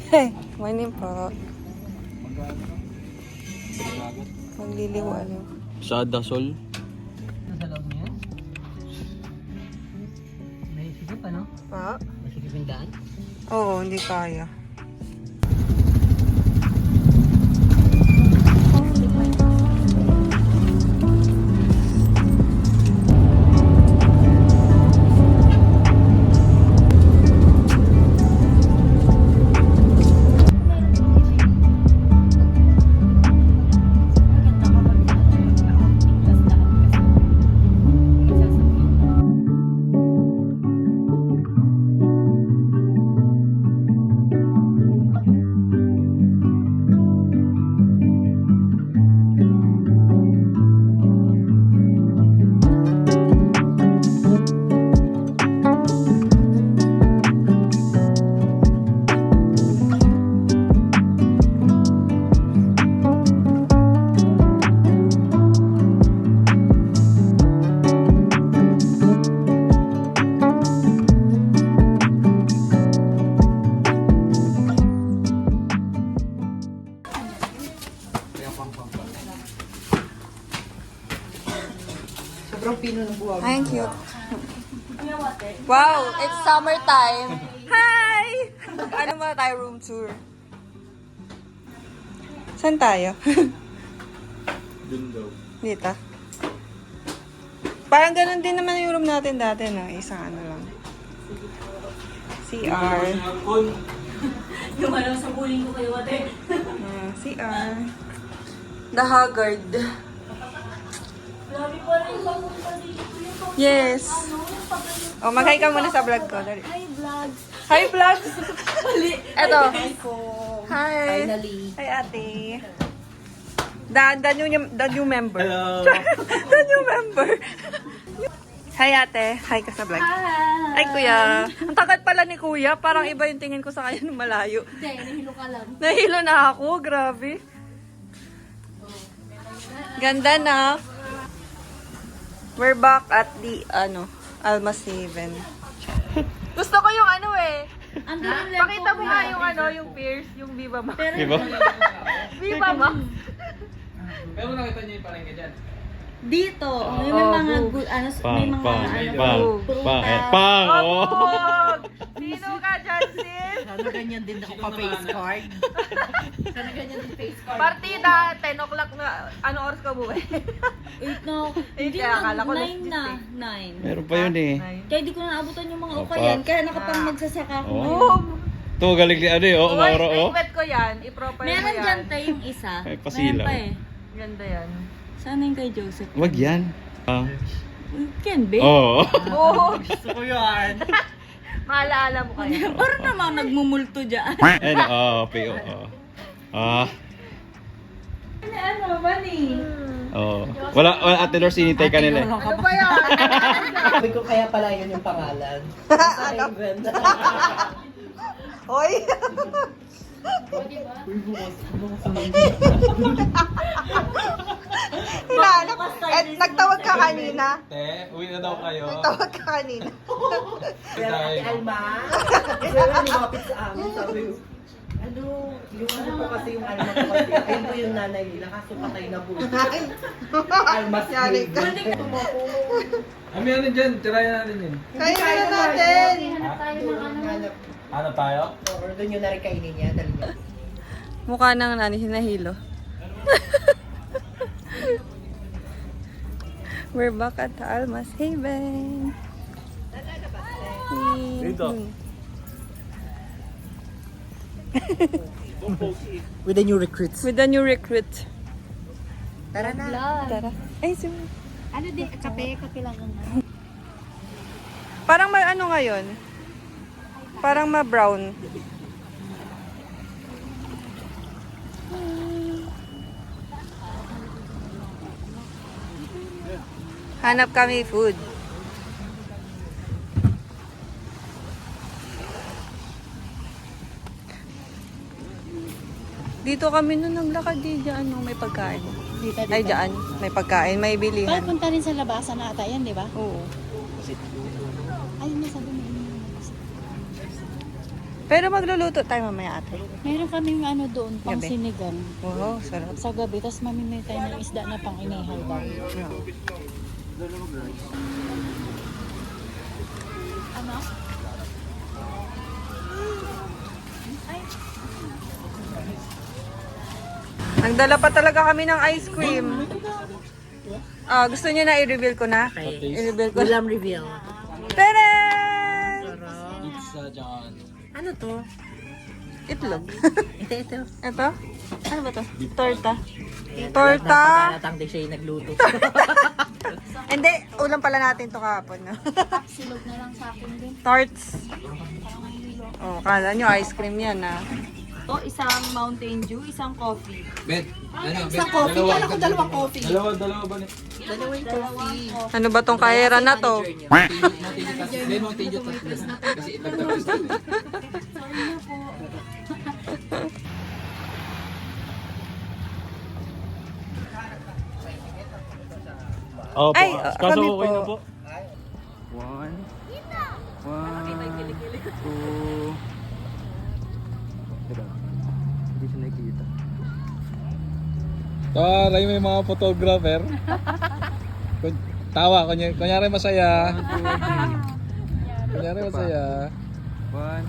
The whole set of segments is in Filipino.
Hey, morning po. Magliliwanag. Sada Sol. Sa loob niya? May sigip ano? Pa? May sigip yung daan? Oo, hindi kaya. Sobrang pino ng buwag. Thank you. Wow, it's summertime. Hi! Ano ba tayo room tour? Saan tayo? Dun daw. Dito. Parang ganun din naman yung room natin dati, no? Isang ano lang. CR. Yung alam sa bullying ko kayo, ate. CR. The Haggard. Grabe pa rin papunta dito. Yes. Oh, mag-hi ka muna sa vlog ko. Dali. Hi, vlogs. Hi, vlogs! Eto. Hi. Finally. Hi, ate. The new member. Hello. The new member. Hi, ate. Hi ka sa vlog. Hi. Ay, kuya. Ang tagal pala ni kuya. Parang iba yung tingin ko sa kanya nung malayo. Hindi, nahilo ka lang. Nahilo na ako. Grabe. Ganda na. We're back at the, Almas Haven. Gusto ko yung pakita mo nga yung yung Pierce, yung Viva Max. Diba? Viva Max. Pero nakita niyo yung palengke dyan? Dito, may Oh, mga boo. good, may Pang, mga pang, pang, prutas. pang, pang, oh. Abog! Sino ka dyan, sis? Sana ganyan din ako pa-face card. Sana ganyan din face card. Partida, 10 o'clock na. Anong oras ka buwi? 8 na. Hindi kaya akala ko 9 alas na. 9. Meron pa yun eh. Kaya di ko na naabutan yung mga Opa. ukayan. Kaya nakapang magsasaka ako Oh. ngayon. Boom! Ito, galing ni ano eh, oh, umaura, oh. Wet ko yan. I-proper mo Meron yan. dyan tayo yung isa. Ay, pasilaw. Meron pa eh. Ganda yan. Sana yung kay Joseph. Wag yan. Ah. Can be. Oo. Oo! Gusto ko yan. Maalaala mo kayo. Parang namang nagmumulto dyan. Ayun, oo, PO, oo. Ah, Ano ba ni? oo. Wala, Ate Lors, sinintay ka nila eh. Ano ba yan? Sabi ko kaya pala yun yung pangalan. Ano? Ganda. Hoy! Hinahanap. Nagtawag ka kanina. Te, uwi na daw kayo. Nagtawag ka kanina. Kaya Ate Alma, kaya lumapit sa amin, sabi ko, yung ano po kasi yung Alma ko kasi, ayun po yung nanay nila, kaso patay na po. Alma Yari ka. Ami, ano dyan? Tirayan natin yun. Kaya na natin. Ano tayo? Or doon yun na rin kainin niya, dali niya. Mukha nang hinahilo. We're back at the Almas Haven. Dito. With the new recruits. With the new recruit. Tara na. Tara. Ay, Ano din? Kape lang. parang ngayon? Parang ma-brown. Hanap kami food. Dito kami nung naglakad dyan, may pagkain. Dito, Ay, dyan. May pagkain, may bilihan. Punta rin sa labasan na ata yan, di ba? Oo. Ayun na, sabi mo. Pero magluluto tayo mamaya ate. Meron kaming ano doon, pang Gabi. sinigang. Wow, sarap. Sa gabi, tapos mamimili tayo ng isda na pang inihaw daw. Ano? Nagdala pa talaga kami ng ice cream. Gusto niyo na i-reveal ko na? I-reveal ko. Ulam reveal. Tadaan! Pizza John. Ano to? Itlog. Ito. Ito? Ano ba to? Torta. Torta. Napakalatang di siya yung nagluto. Hindi, ulam pala natin to kahapon. No? Silog na lang sa akin din. Tarts. Oh, kala nyo ice cream yan ah. To, isang Mountain Dew, isang coffee. Bet. Ano? Isang coffee. Kala ko dalawang coffee. Dalawa ba ni? Dalawang coffee. Ano ba tong kahera na to? Mountain Dew tatlo. Kasi itagdag ko. Opo. Ay, Kaso kami okay na po. po. 1, 2. Diba? Hindi siya nakikita. Taray, may mga photographer. Tawa, kunyari masaya. Kunyari masaya. 1,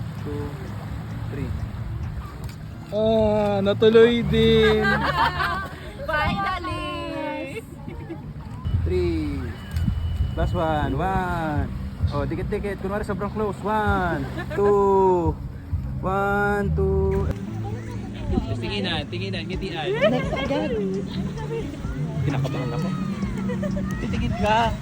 2, 3. Natuloy din. Finally! 3. Plus 1. 1. Oh, dikit-dikit. Kunwari sobrang close. 1, 2. 1, 2. Tinginan, ngitian. Next agad. Kinakabahan ako. Titigit ka.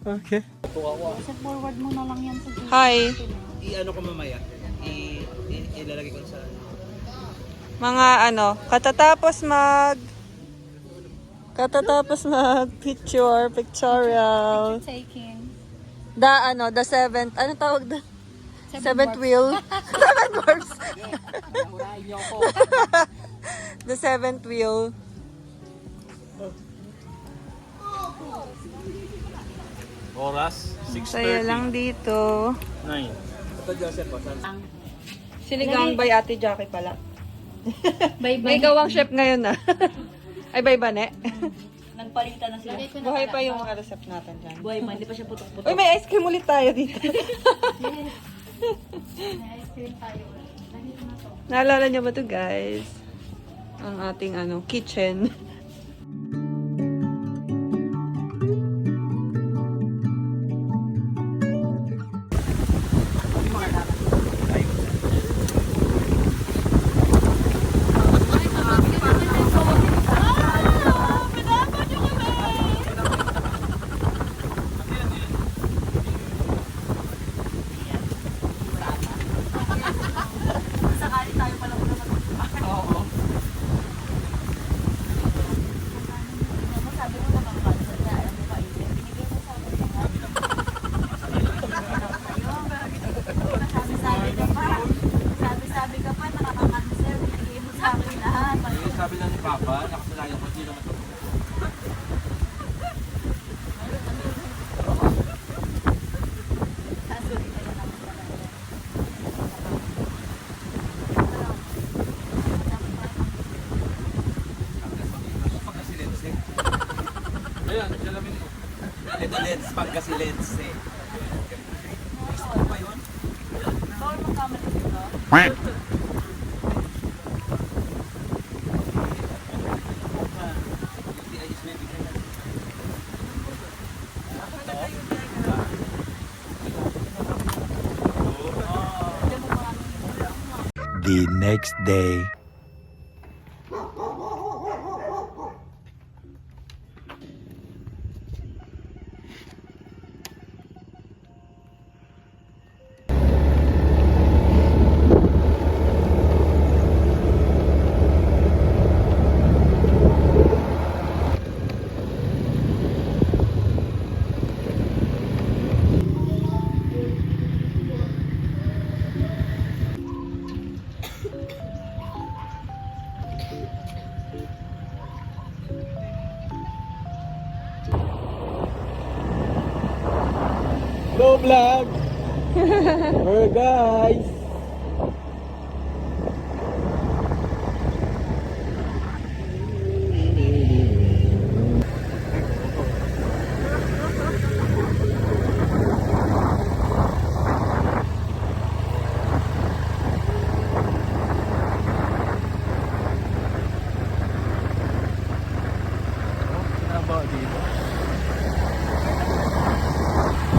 Okay. Set forward mo na lang yan sa Gcash. Hi. I-ano ko mamaya. Ilalagay ko sa... Mga ano, katatapos mag pictorial. Taking. The seventh, ano tawag doon? Seventh wheel. Seventh dwarfs. The seventh wheel. Oras, 6:30. Saya lang dito. 9. Sinigang by Ate Jackie pala. Bye-bye. May gawang chef ngayon na. Ay, bye ba, ne? Nagpalitan na sila. Buhay pa yung mga recipe natin dyan. Buhay pa, hindi pa siya putok-putok. Uy, may ice cream ulit tayo dito. Ice cream tayo. Naalala niyo ba to guys? Ang ating kitchen. Sabi ka pa, nakaka-cancel. Binigay mo sa akin lahat. Sabi lang ni Papa, nakasalayan ko, hindi naman ito. Ayan, salamin ko. Ito lens, pagkasilense. The next day. Hey guys!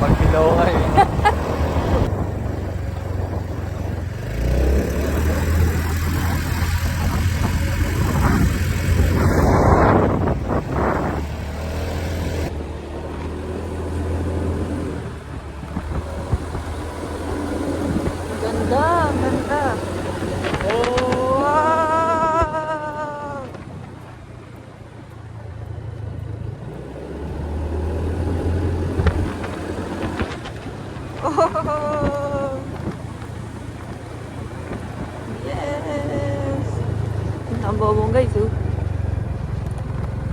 Pagkilaw ka eh. Ganda, ganda. Oh, wow! Oh! Yes! Tambobong guys, oh.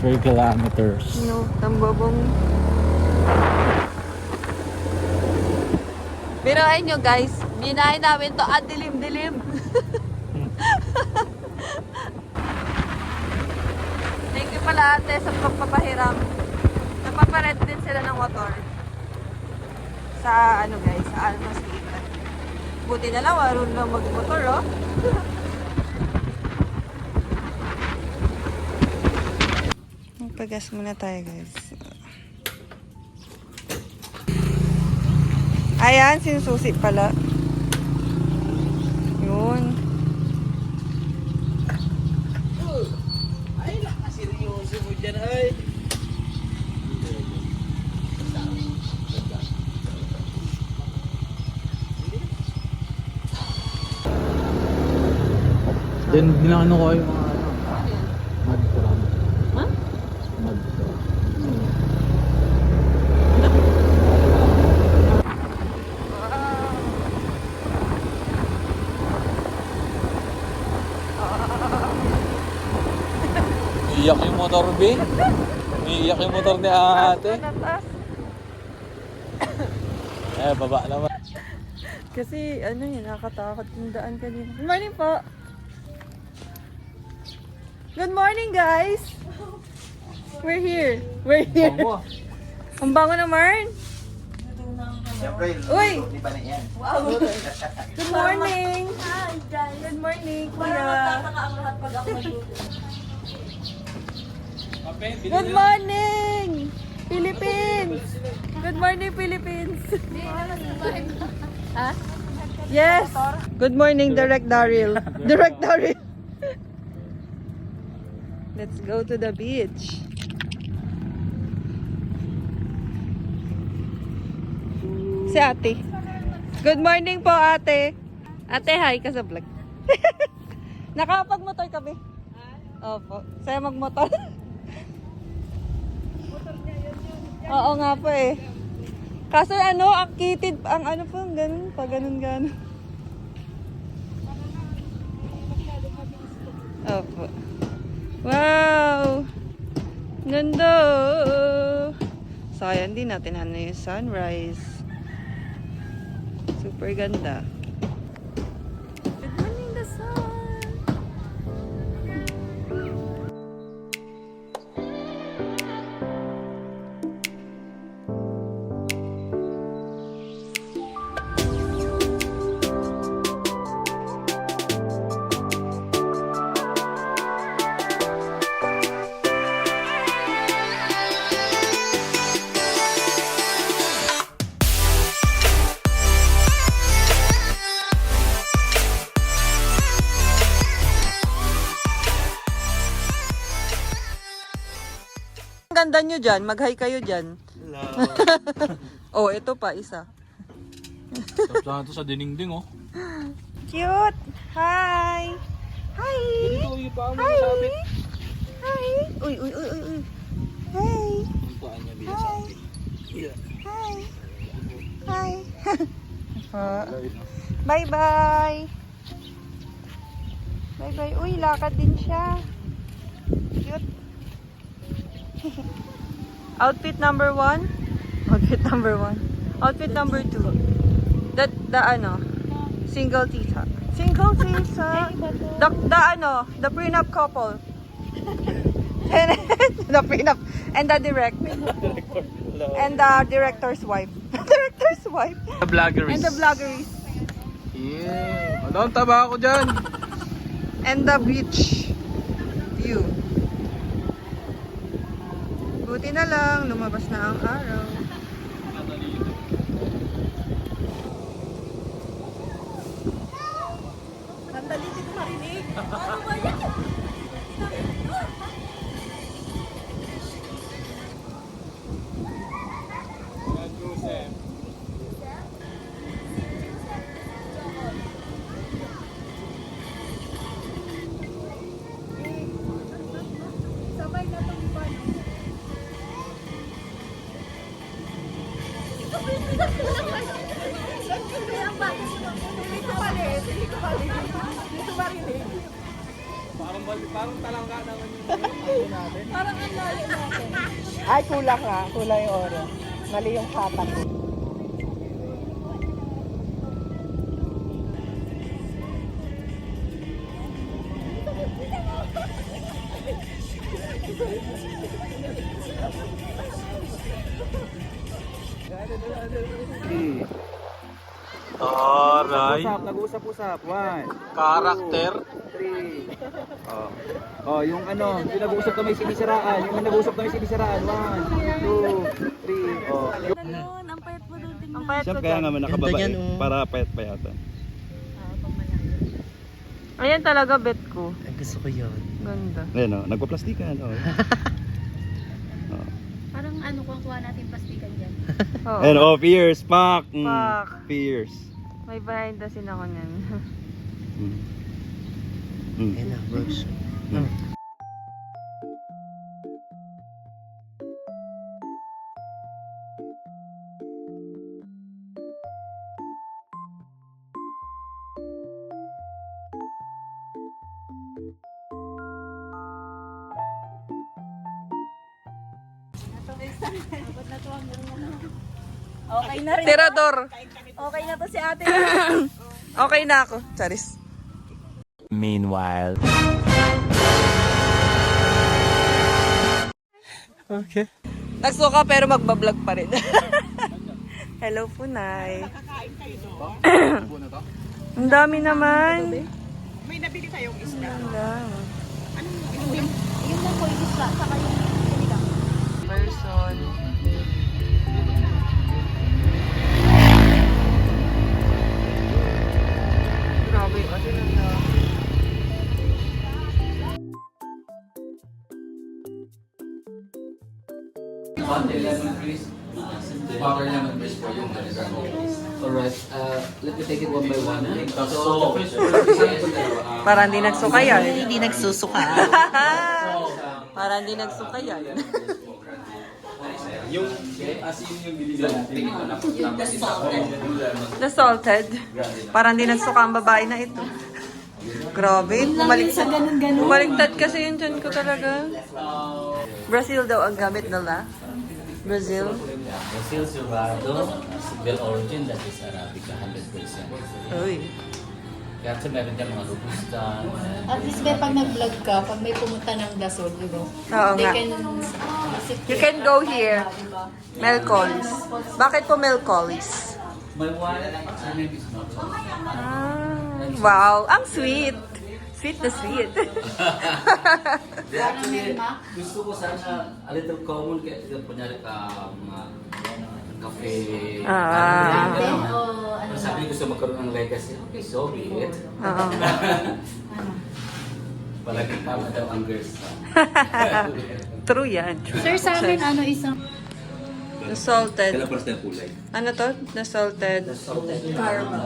3 kilometers. No, tambobong. Pero ayun nyo guys, binahin namin to at dilim-dilim. Thank you pala ate sa pagpapahiram. Napaparent din sila ng motor. Sa ano guys, sa Almas Litan. Buti na lang, warun lang mag-motor oh. Magpagas muna tayo guys. Ayan, sinususi pala. Yun. Ay, nakaseryoso mo dyan, ay. Then, dinano ko yung mga ano. Mud crab. Ha? Mud crab. Iyak yung motor, B. Iyak yung motor ni ate. Eh, baba naman. Kasi ano yun, nakakatakot yung daan kanina. Good morning po! Good morning guys! We're here! We're here! Ang bango naman! Siyempre, Uy! di ba na yan? Good morning! Hi, guys. Good morning, Parang kuya! magtataka ang lahat pag ako magluto. Good morning! Philippines! Good morning, Philippines! Ha? Yes! Good morning, Direct Daryl. Direct Daryl. Let's go to the beach. Si ate. Good morning po, ate. Ate, hi ka sa vlog. Nakapag-motor kami. Opo. Saya mag-motor. Oo nga po eh. Kaso ano, akitid, ang ano po, ganun, pa ganun. Opo. Wow! Ganda! Sayang din natin ano yung sunrise. Super ganda. Good morning, the sun! Ang ganda nyo dyan. Mag-hi kayo dyan. Hello. Oh, ito pa, isa. Tapos ito sa dinding oh. Cute! Hi! Hi! Ito yung paa mo Hi! sabit. Hi! Uy! Hey! Ang paa niya biya sa akin. Hi! Hi! Bye-bye! Bye-bye! Uy, lakad din siya. Cute! Outfit number 1. Outfit number 1. Outfit number 2. The ano, single tita. Single tita. The prenup couple. The prenup. And the and the director's wife. Director's wife. The vloggeries. And the vloggeries. Yeah. Ano ang taba ako dyan? And the beach view. Buti na lang, lumabas na ang araw. Sandali, hindi ko marinig. Ano ba yan? Sabay na itong iba. Dito palit. Dito marinig. Parang talangga naman yung natin. Parang ang layo natin. Ay, kulang nga. Kulang yung oras. Mali yung hatak ko. Aray. Nag-usap-usap. 1, Karakter. 3. Oh, yung ano, yung nag-uusap kami sinisiraan. Yung nag-uusap kami sinisiraan. 1, 2, 3. Oh. Ganun, ang payat mo doon tingnan. Ang payat ko Siyempre kaya dyan. nga nakababa Ganda yan, eh, oh. para payat-payatan. Ayan talaga bet ko. Ay, gusto ko yun. Ganda. Ayun oh, nagpa-plastikan. Oh. Parang ano kung kuha natin plastikan dyan. Oo. Ayun oh, Fierce. Pak. Pak. Fierce. May behind the scene ako niyan. Ayun na, Bruce. Okay na rin. Tirador. Okay na to si ate. Okay na ako. Charis. Meanwhile. Okay. Nagsuka pero magbablog pa rin. Hello, Punay. Ang dami naman. May nabili kayong isda. Yung lang po yung isla, saka yung sinigang. Person. Grabe, kasi nanda. Butter lemon please for yung Alright, let me take it one by one. So, the first one is Para hindi nagsuka yan. Hindi nagsusuka. Para hindi nagsuka yan. yung asin yung binigyan natin. The salted. Para hindi nagsuka ang babae na ito. Grabe, bumaliktad kasi yun dyan ko talaga. Brazil daw ang gamit nila. Brazil. Brazil Cerrado, Bell Origin, that is Arabica, 100%. Uy. Kaya meron dyan mga Robusta. At least may pag nag-vlog ka, pag may pumunta ng Dasol, di ba? Oo They nga. can visit You can go here. Melcolis. Bakit po Melcolis? My wallet, her name is Marco. Wow, ang sweet. Sweet na sweet. Actually, gusto ko sana a little common kaya kunyari ka mga cafe. Sabi ko gusto magkaroon ng legacy. Okay, so be it. Oo. Palagi tama daw ang girls. True yan. Sir, sa amin, ano isang The salted. na kulay. Ano to? The salted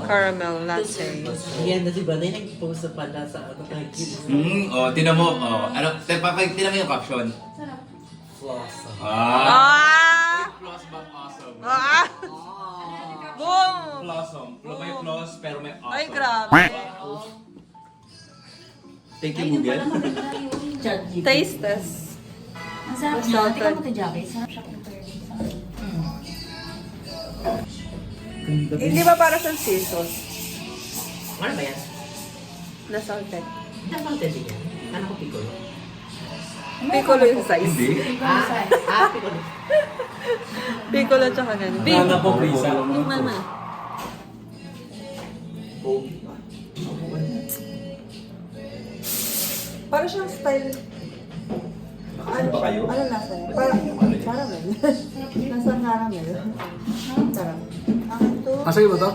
caramel latte. Yan na si Banay, nag-post na pala sa ano kay tinan mo, ano, tinan mo yung caption. Plus but awesome. Boom! Blossom. May plus pero may awesome. Ay, grabe. Thank you, Google. Taste test. Ang sarap niya. Tingnan mo ito, Jackie. Sarap siya compared sa Hindi ba para sa season? Ano ba yan? Na salted. Hindi ang content yan. Ano ko piccolo? Piccolo yung size. Piccolo. Piccolo tsaka ganun. Nana po, Prisa. Yung mama. Para siyang style. Ano ba kayo? Ano nasa? Parang caramel. Nasa caramel. Sarap. Asay ba to?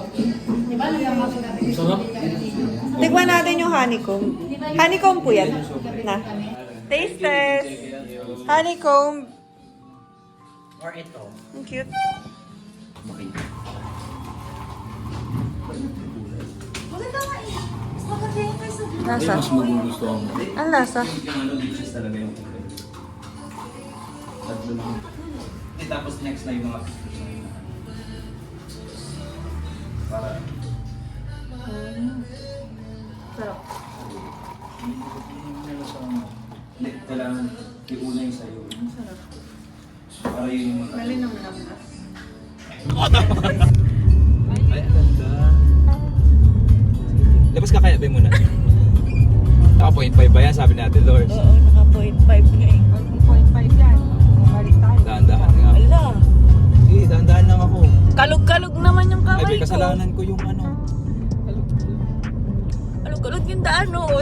Sarap. Tikman natin yung honeycomb. Honeycomb po yan. Na. Taste test. Honeycomb. Or ito. Ang cute. Maganda nga eh. Mas maganda yung kaysa dito. Lasa. magugustuhan mo. Ang lasa. Yung dishes talaga yung tatlo lang. Tapos next na yung mga para Sarap. hindi kailangan iuna yung sayo. Para yun yung mga Malinamnam na. ay, ang ganda. Labas ka kaya, bay muna. Naka 0.5 ba yan, sabi natin, Lord? Oo, naka 0.5 nga eh. 0.5 yan. Balik tayo. Dahan-dahan nga. Ala. Eh, dahan-dahan lang ako. Kalog-kalog naman yung Ay, kamay bay, ko. kasalanan ko yung ano. Kalog-kalog yung daan, oo.